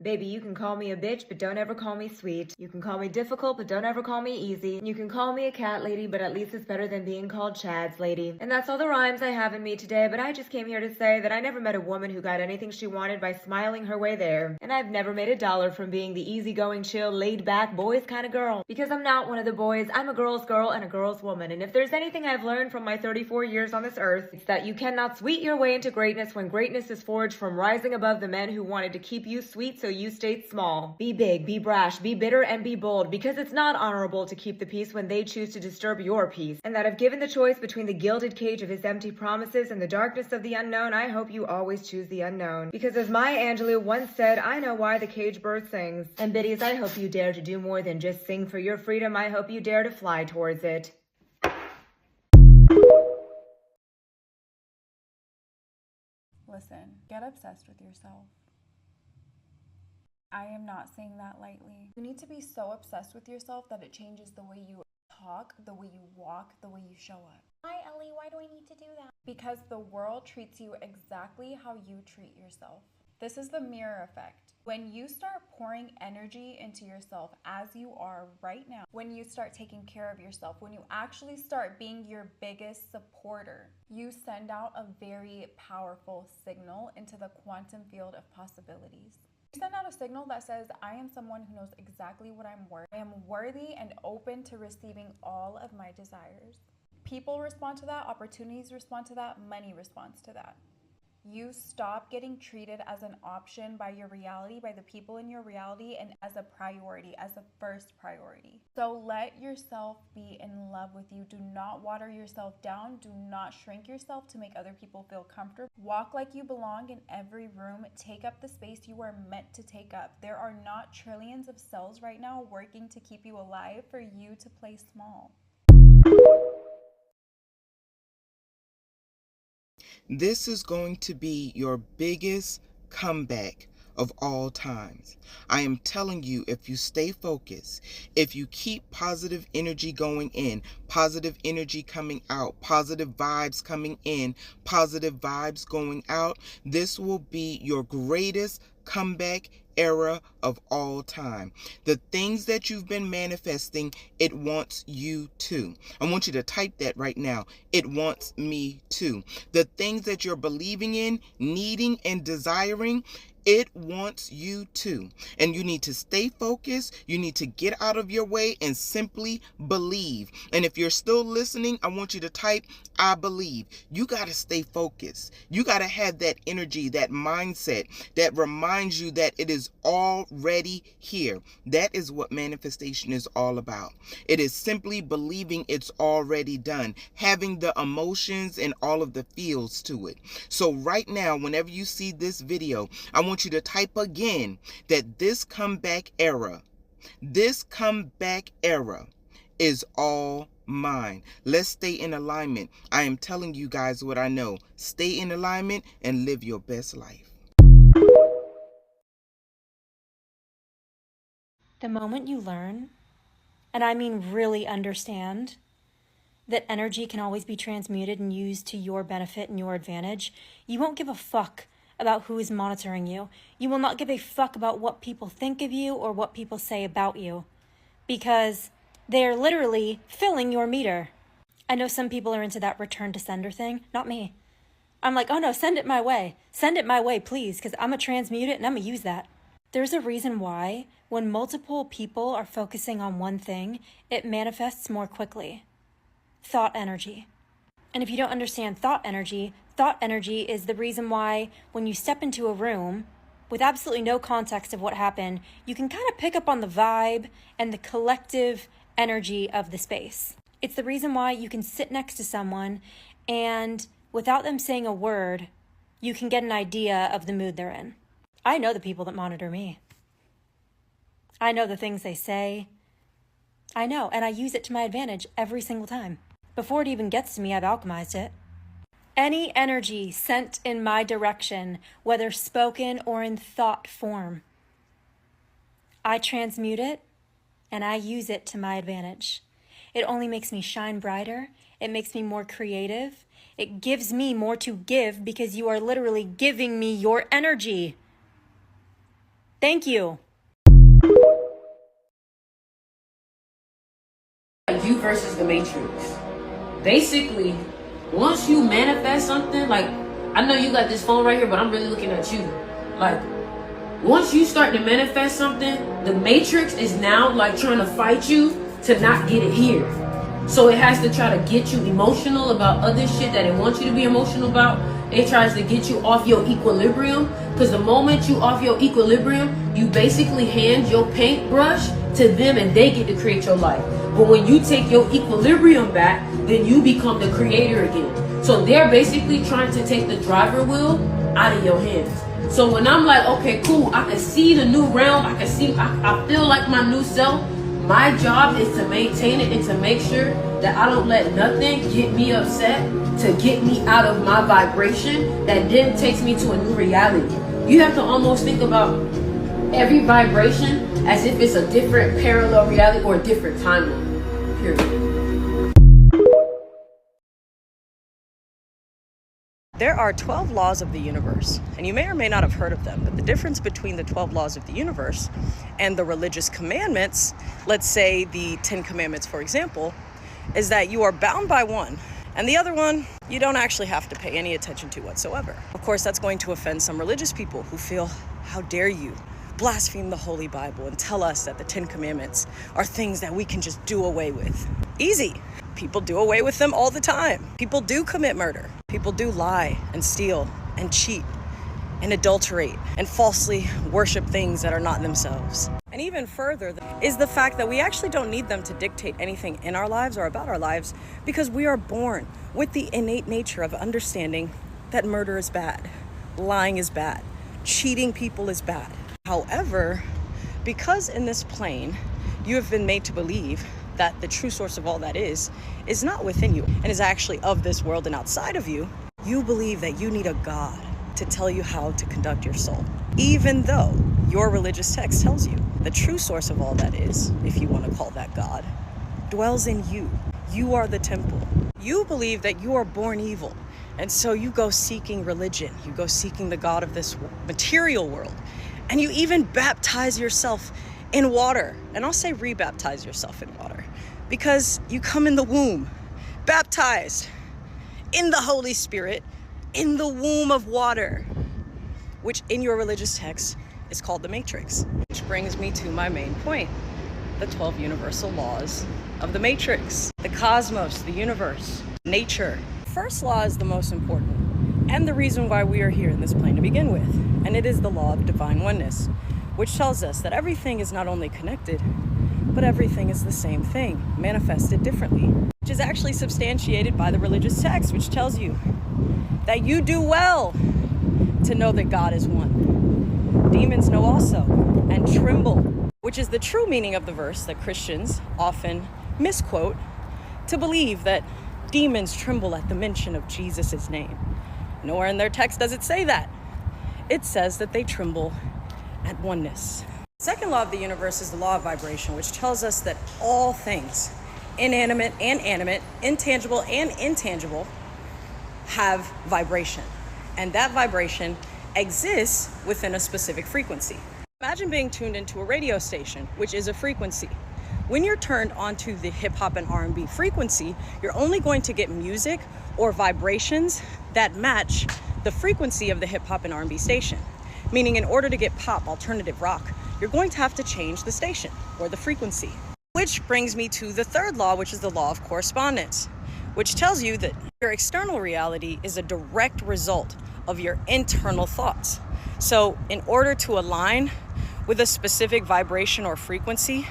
Baby, you can call me a bitch, but don't ever call me sweet. You can call me difficult, but don't ever call me easy. You can call me a cat lady, but at least it's better than being called Chad's lady. And that's all the rhymes I have in me today, but I just came here to say that I never met a woman who got anything she wanted by smiling her way there. And I've never made $1 from being the easygoing, chill, laid-back, boys kind of girl. Because I'm not one of the boys, I'm a girl's girl and a girl's woman. And if there's anything I've learned from my 34 years on this earth, it's that you cannot sweet your way into greatness when greatness is forged from rising above the men who wanted to keep you sweet so you stayed small. Be big, be brash, be bitter, and be bold, because it's not honorable to keep the peace when they choose to disturb your peace. And that if given the choice between the gilded cage of his empty promises and the darkness of the unknown, I hope you always choose the unknown. Because as Maya Angelou once said, I know why the cage bird sings. And biddies, I hope you dare to do more than just sing for your freedom. I hope you dare to fly towards it. Listen, get obsessed with yourself. I am not saying that lightly. You need to be so obsessed with yourself that it changes the way you talk, the way you walk, the way you show up. Hi, Ellie, why do I need to do that? Because the world treats you exactly how you treat yourself. This is the mirror effect. When you start pouring energy into yourself as you are right now, when you start taking care of yourself, when you actually start being your biggest supporter, you send out a very powerful signal into the quantum field of possibilities. You send out a signal that says, I am someone who knows exactly what I'm worth. I am worthy and open to receiving all of my desires. People respond to that, opportunities respond to that, money responds to that. You stop getting treated as an option by your reality, by the people in your reality, and as a priority, as a first priority. So let yourself be in love with you. Do not water yourself down. Do not shrink yourself to make other people feel comfortable. Walk like you belong in every room. Take up the space you are meant to take up. There are not trillions of cells right now working to keep you alive for you to play small. This is going to be your biggest comeback of all times. I am telling you, if you stay focused, if you keep positive energy going in, positive energy coming out, positive vibes coming in, positive vibes going out, this will be your greatest comeback era of all time. The things that you've been manifesting, it wants you to. I want you to type that right now. It wants me to. The things that you're believing in, needing, and desiring, it wants you to. And you need to stay focused. You need to get out of your way and simply believe. And if you're still listening, I want you to type, I believe. You got to stay focused. You got to have that energy, that mindset that reminds you that it is already here. That is what manifestation is all about. It is simply believing it's already done, having the emotions and all of the feels to it. So right now, whenever you see this video, I want you to type again that this comeback era is all mine. Let's stay in alignment. I am telling you guys what I know. Stay in alignment and live your best life. The moment you learn, and I mean really understand, that energy can always be transmuted and used to your benefit and your advantage, you won't give a fuck about who is monitoring you. You will not give a fuck about what people think of you or what people say about you, because they are literally filling your meter. I know some people are into that return to sender thing. Not me. I'm like, oh no, send it my way. Send it my way, please, because I'm going to transmute it and I'm going to use that. There's a reason why when multiple people are focusing on one thing, it manifests more quickly. Thought energy. And if you don't understand thought energy is the reason why when you step into a room with absolutely no context of what happened, you can kind of pick up on the vibe and the collective energy of the space. It's the reason why you can sit next to someone and without them saying a word, you can get an idea of the mood they're in. I know the people that monitor me. I know the things they say. I know, and I use it to my advantage every single time. Before it even gets to me, I've alchemized it. Any energy sent in my direction, whether spoken or in thought form, I transmute it and I use it to my advantage. It only makes me shine brighter. It makes me more creative. It gives me more to give because you are literally giving me your energy. Thank you. You versus the Matrix. Basically, once you manifest something, like, I know you got this phone right here, but I'm really looking at you. Like, once you start to manifest something, the Matrix is now like trying to fight you to not get it here. So it has to try to get you emotional about other shit that it wants you to be emotional about. It tries to get you off your equilibrium, because the moment you off your equilibrium, you basically hand your paintbrush to them and they get to create your life. But when you take your equilibrium back, then you become the creator again. So they're basically trying to take the driver wheel out of your hands. So when I'm like, okay, cool, I can see the new realm, I feel like my new self. My job is to maintain it and to make sure that I don't let nothing get me upset to get me out of my vibration that then takes me to a new reality. You have to almost think about every vibration as if it's a different parallel reality or a different timeline, period. There are 12 laws of the universe, and you may or may not have heard of them, but the difference between the 12 laws of the universe and the religious commandments, let's say the 10 commandments, for example, is that you are bound by one, and the other one you don't actually have to pay any attention to whatsoever. Of course, that's going to offend some religious people who feel, how dare you blaspheme the Holy Bible and tell us that the 10 commandments are things that we can just do away with. Easy. People do away with them all the time. People do commit murder. People do lie and steal and cheat and adulterate and falsely worship things that are not themselves. And even further is the fact that we actually don't need them to dictate anything in our lives or about our lives, because we are born with the innate nature of understanding that murder is bad, lying is bad, cheating people is bad. However, because in this plane you have been made to believe that the true source of all that is not within you and is actually of this world and outside of you, you believe that you need a God to tell you how to conduct your soul. Even though your religious text tells you the true source of all that is, if you want to call that God, dwells in you. You are the temple. You believe that you are born evil, and so you go seeking religion. You go seeking the God of this material world, and you even baptize yourself in water. And I'll say rebaptize yourself in water, because you come in the womb, baptized in the Holy Spirit, in the womb of water, which in your religious text is called the Matrix. Which brings me to my main point, the 12 universal laws of the Matrix, the cosmos, the universe, nature. First law is the most important, and the reason why we are here in this plane to begin with, and it is the law of divine oneness, which tells us that everything is not only connected, but everything is the same thing, manifested differently, which is actually substantiated by the religious text, which tells you that you do well to know that God is one. Demons know also and tremble, which is the true meaning of the verse that Christians often misquote to believe that demons tremble at the mention of Jesus' name. Nowhere in their text does it say that. It says that they tremble at oneness. Second law of the universe is the law of vibration, which tells us that all things, inanimate and animate, intangible and intangible, have vibration. And that vibration exists within a specific frequency. Imagine being tuned into a radio station, which is a frequency. When you're turned onto the hip hop and R&B frequency, you're only going to get music or vibrations that match the frequency of the hip hop and R&B station. Meaning in order to get pop, alternative rock, you're going to have to change the station or the frequency. Which brings me to the third law, which is the law of correspondence, which tells you that your external reality is a direct result of your internal thoughts. So in order to align with a specific vibration or frequency,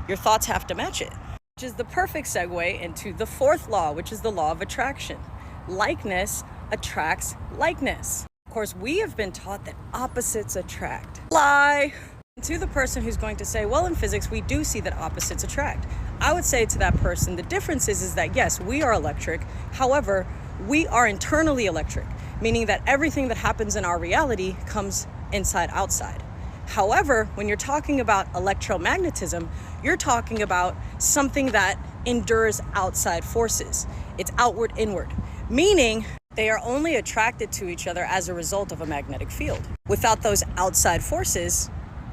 your thoughts have to match it, which is the perfect segue into the fourth law, which is the law of attraction. Likeness attracts likeness. Of course, we have been taught that opposites attract. Lie. To the person who's going to say, well, in physics, we do see that opposites attract. I would say to that person, the difference is that yes, we are electric. However, we are internally electric, meaning that everything that happens in our reality comes inside outside. However, when you're talking about electromagnetism, you're talking about something that endures outside forces. It's outward inward, meaning they are only attracted to each other as a result of a magnetic field. Without those outside forces,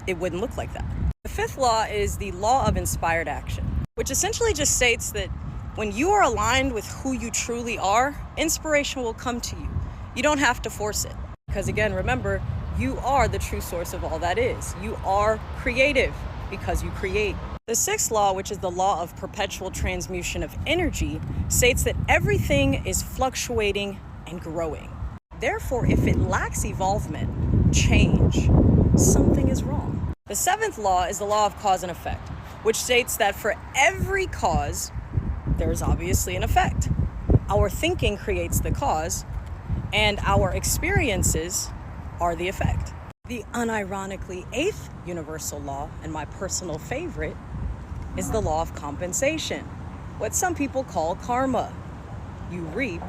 it wouldn't look like that. The fifth law is the law of inspired action, which essentially just states that when you are aligned with who you truly are, inspiration will come to you. You don't have to force it. Because again, remember, you are the true source of all that is. You are creative because you create. The sixth law, which is the law of perpetual transmutation of energy, states that everything is fluctuating and growing. Therefore, if it lacks evolvement, change, something is wrong. The seventh law is the law of cause and effect, which states that for every cause, there is obviously an effect. Our thinking creates the cause, and our experiences are the effect. The unironically eighth universal law, and my personal favorite, is the law of compensation, what some people call karma. You reap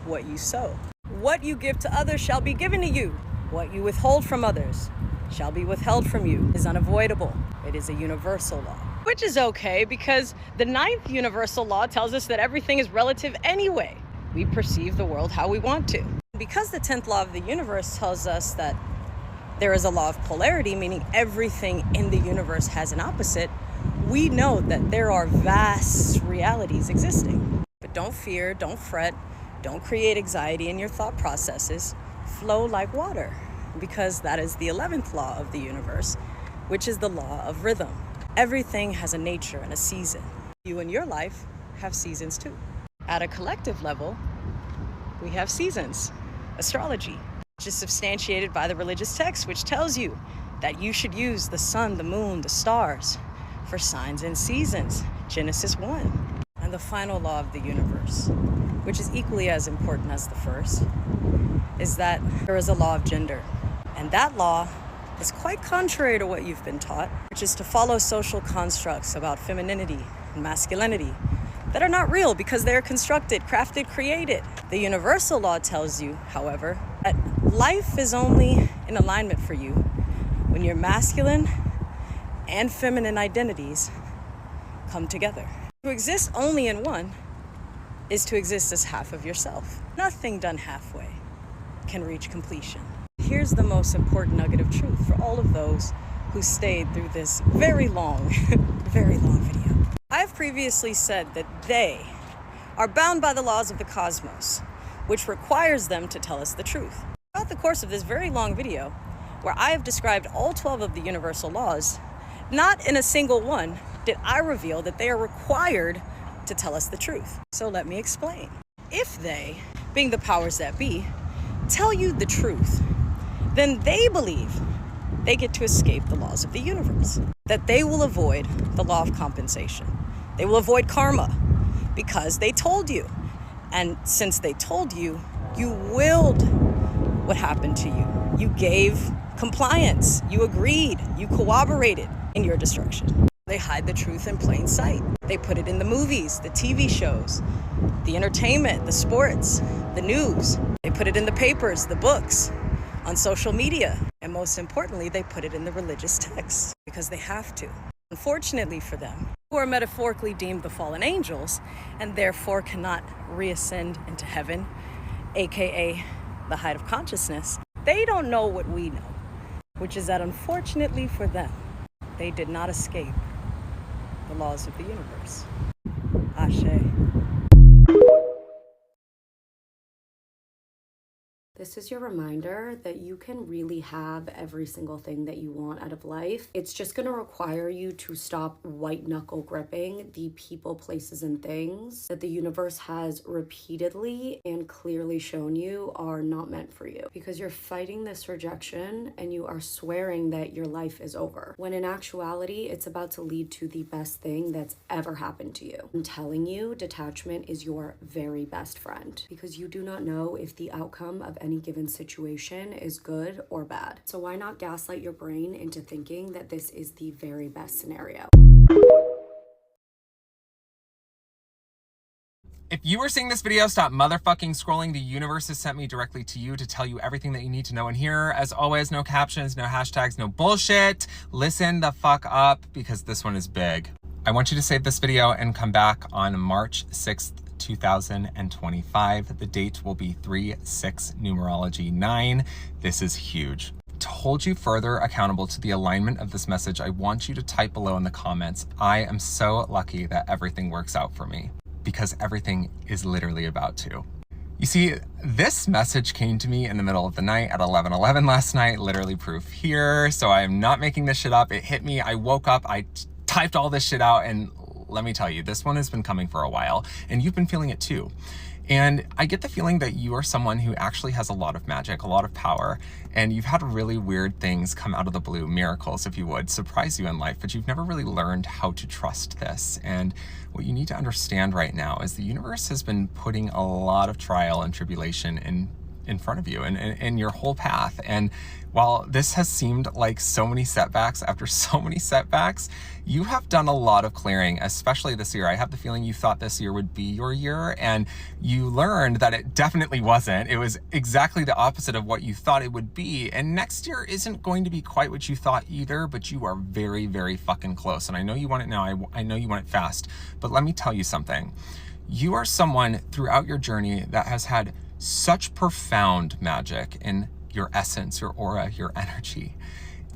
what you sow. What you give to others shall be given to you. What you withhold from others shall be withheld from you. It is unavoidable. It is a universal law. Which is okay, because the ninth universal law tells us that everything is relative anyway. We perceive the world how we want to. Because the 10th law of the universe tells us that there is a law of polarity, meaning everything in the universe has an opposite, we know that there are vast realities existing. But don't fear, don't fret, don't create anxiety in your thought processes. Flow like water, because that is the 11th law of the universe, which is the law of rhythm. Everything has a nature and a season. You in your life have seasons too. At a collective level, we have seasons. Astrology, which is substantiated by the religious text, which tells you that you should use the sun, the moon, the stars for signs and seasons. Genesis 1. And the final law of the universe, which is equally as important as the first, is that there is a law of gender. And that law is quite contrary to what you've been taught, which is to follow social constructs about femininity and masculinity that are not real because they are constructed, crafted, created. The universal law tells you, however, that life is only in alignment for you when your masculine and feminine identities come together. To exist only in one is to exist as half of yourself. Nothing done halfway can reach completion. Here's the most important nugget of truth for all of those who stayed through this very long video. I have previously said that they are bound by the laws of the cosmos, which requires them to tell us the truth. Throughout the course of this very long video, where I have described all 12 of the universal laws, not in a single one did I reveal that they are required to tell us the truth. So let me explain. If they, being the powers that be, tell you the truth, then they believe they get to escape the laws of the universe, that they will avoid the law of compensation. They will avoid karma because they told you. And since they told you, you willed what happened to you. You gave compliance, you agreed, you cooperated in your destruction. They hide the truth in plain sight. They put it in the movies, the TV shows, the entertainment, the sports, the news. They put it in the papers, the books, on social media. And most importantly, they put it in the religious texts because they have to. Unfortunately for them, who are metaphorically deemed the fallen angels and therefore cannot reascend into heaven, aka the height of consciousness, they don't know what we know, which is that unfortunately for them, they did not escape the laws of the universe. Ashe. This is your reminder that you can really have every single thing that you want out of life. It's just going to require you to stop white knuckle gripping the people, places, and things that the universe has repeatedly and clearly shown you are not meant for you, because you're fighting this rejection and you are swearing that your life is over, when in actuality, it's about to lead to the best thing that's ever happened to you. I'm telling you, detachment is your very best friend, because you do not know if the outcome of any given situation is good or bad. So why not gaslight your brain into thinking that this is the very best scenario? If you were seeing this video, stop motherfucking scrolling. The universe has sent me directly to you to tell you everything that you need to know in here. As always, no captions, no hashtags, no bullshit. Listen the fuck up, because this one is big. I want you to save this video and come back on March 6th, 2025. The date will be 3/6 numerology 9. This is huge. to hold you further accountable to the alignment of this message, I want you to type below in the comments, I am so lucky that everything works out for me, because everything is literally about to. You see, this message came to me in the middle of the night at 11:11 last night, literally proof here. So I am not making this shit up. It hit me. I woke up, I typed all this shit out, and let me tell you, this one has been coming for a while, and you've been feeling it too. And I get the feeling that you are someone who actually has a lot of magic, a lot of power, and you've had really weird things come out of the blue, miracles, if you would, surprise you in life, but you've never really learned how to trust this. And what you need to understand right now is the universe has been putting a lot of trial and tribulation in front of you and in your whole path. And while this has seemed like so many setbacks after so many setbacks, you have done a lot of clearing, especially this year. I have the feeling you thought this year would be your year, and you learned that it definitely wasn't. It was exactly the opposite of what you thought it would be. And next year isn't going to be quite what you thought either, but you are very, very fucking close. And I know you want it now. I know you want it fast, but let me tell you something. You are someone throughout your journey that has had such profound magic in your essence, your aura, your energy.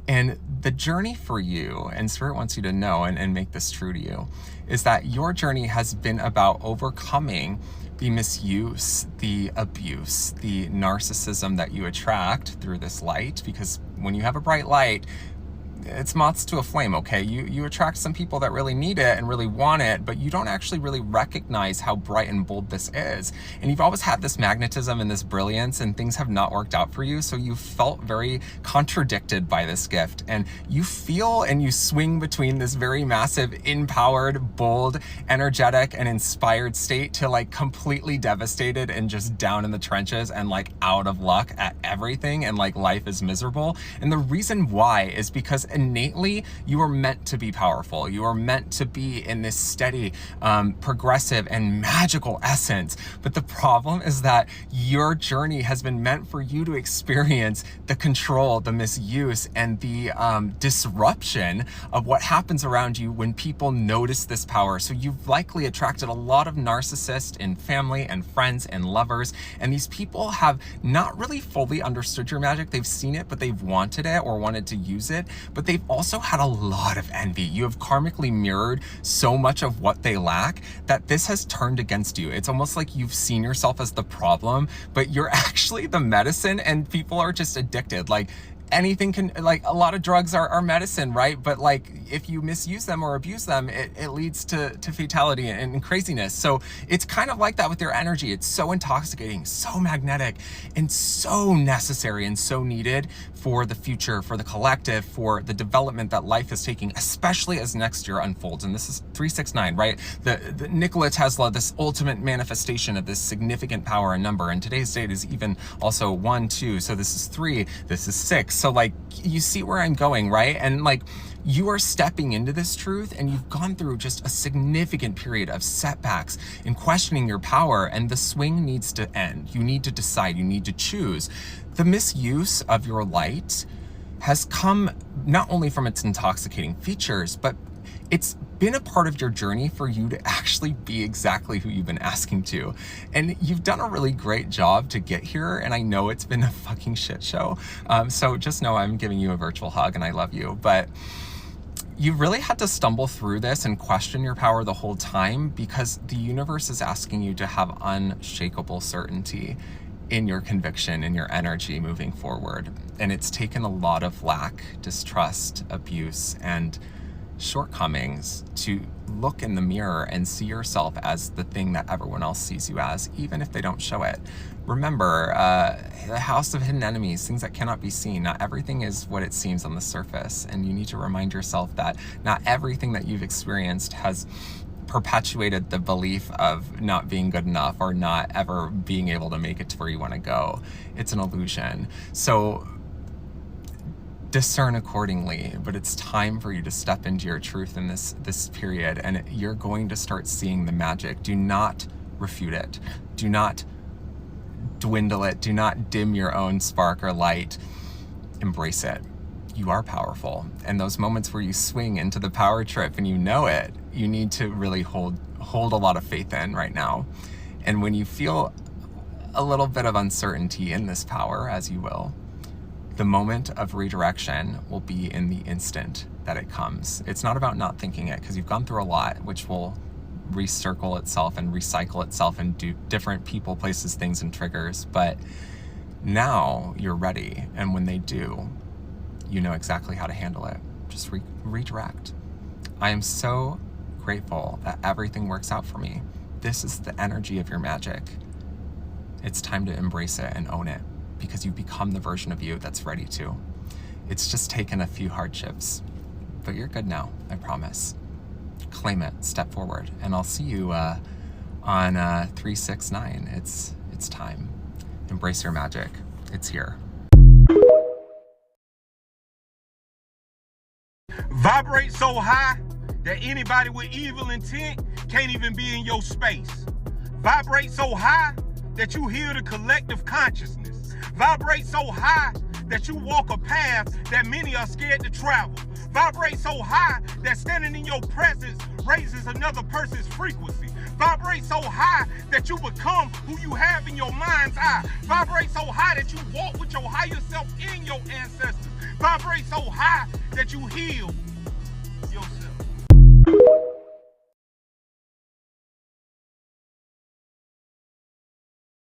And the journey for you, and Spirit wants you to know and make this true to you, is that your journey has been about overcoming the misuse, the abuse, the narcissism that you attract through this light. Because when you have a bright light, it's moths to a flame, okay? You attract some people that really need it and really want it, but you don't actually really recognize how bright and bold this is. And you've always had this magnetism and this brilliance, and things have not worked out for you, so you felt very contradicted by this gift. And you feel and you swing between this very massive, empowered, bold, energetic, and inspired state to like completely devastated and just down in the trenches and like out of luck at everything, and like life is miserable. And the reason why is because innately you are meant to be powerful. You are meant to be in this steady, progressive and magical essence. But the problem is that your journey has been meant for you to experience the control, the misuse, and the disruption of what happens around you when people notice this power. So you've likely attracted a lot of narcissists in family and friends and lovers, and these people have not really fully understood your magic. They've seen it, but they've wanted it or wanted to use it, but they've also had a lot of envy. You have karmically mirrored so much of what they lack that this has turned against you. It's almost like you've seen yourself as the problem, but you're actually the medicine, and people are just addicted. Like anything can, like a lot of drugs are medicine, right? But like if you misuse them or abuse them, it leads to fatality and craziness. So it's kind of like that with your energy. It's so intoxicating, so magnetic, and so necessary and so needed for the future, for the collective, for the development that life is taking, especially as next year unfolds. And this is 369, right? The Nikola Tesla, this ultimate manifestation of this significant power and number. And today's date is even also 1, 2. So this is 3, this is 6. So like, you see where I'm going, right? And like, you are stepping into this truth, and you've gone through just a significant period of setbacks and questioning your power, and the swing needs to end. You need to decide, you need to choose. The misuse of your light has come not only from its intoxicating features, but it's been a part of your journey for you to actually be exactly who you've been asking to. And you've done a really great job to get here, and I know it's been a fucking shit show. So just know I'm giving you a virtual hug and I love you. But you really had to stumble through this and question your power the whole time, because the universe is asking you to have unshakable certainty in your conviction, in your energy moving forward. And it's taken a lot of lack, distrust, abuse, and shortcomings to look in the mirror and see yourself as the thing that everyone else sees you as, even if they don't show it. Remember, the house of hidden enemies, things that cannot be seen. Not everything is what it seems on the surface. And you need to remind yourself that not everything that you've experienced has perpetuated the belief of not being good enough or not ever being able to make it to where you want to go. It's an illusion. So discern accordingly, but it's time for you to step into your truth in this period, and you're going to start seeing the magic. Do not refute it. Do not dwindle it. Do not dim your own spark or light. Embrace it. You are powerful. And those moments where you swing into the power trip and you know it, you need to really hold a lot of faith in right now. And when you feel a little bit of uncertainty in this power, as you will, The moment of redirection will be in the instant that it comes. It's not about not thinking it, because you've gone through a lot, which will recircle itself and recycle itself and do different people, places, things, and triggers. But now you're ready, and when they do, you know exactly how to handle it. Just redirect. I am so grateful that everything works out for me. This is the energy of your magic. It's time to embrace it and own it, because you become the version of you that's ready to. It's just taken a few hardships, but you're good now, I promise. Claim it, step forward, and I'll see you on 369. It's time. Embrace your magic. It's here. Vibrate so high that anybody with evil intent can't even be in your space. Vibrate so high that you hear the collective consciousness. Vibrate so high that you walk a path that many are scared to travel. Vibrate so high that standing in your presence raises another person's frequency. Vibrate so high that you become who you have in your mind's eye. Vibrate so high that you walk with your higher self in your ancestors. Vibrate so high that you heal yourself.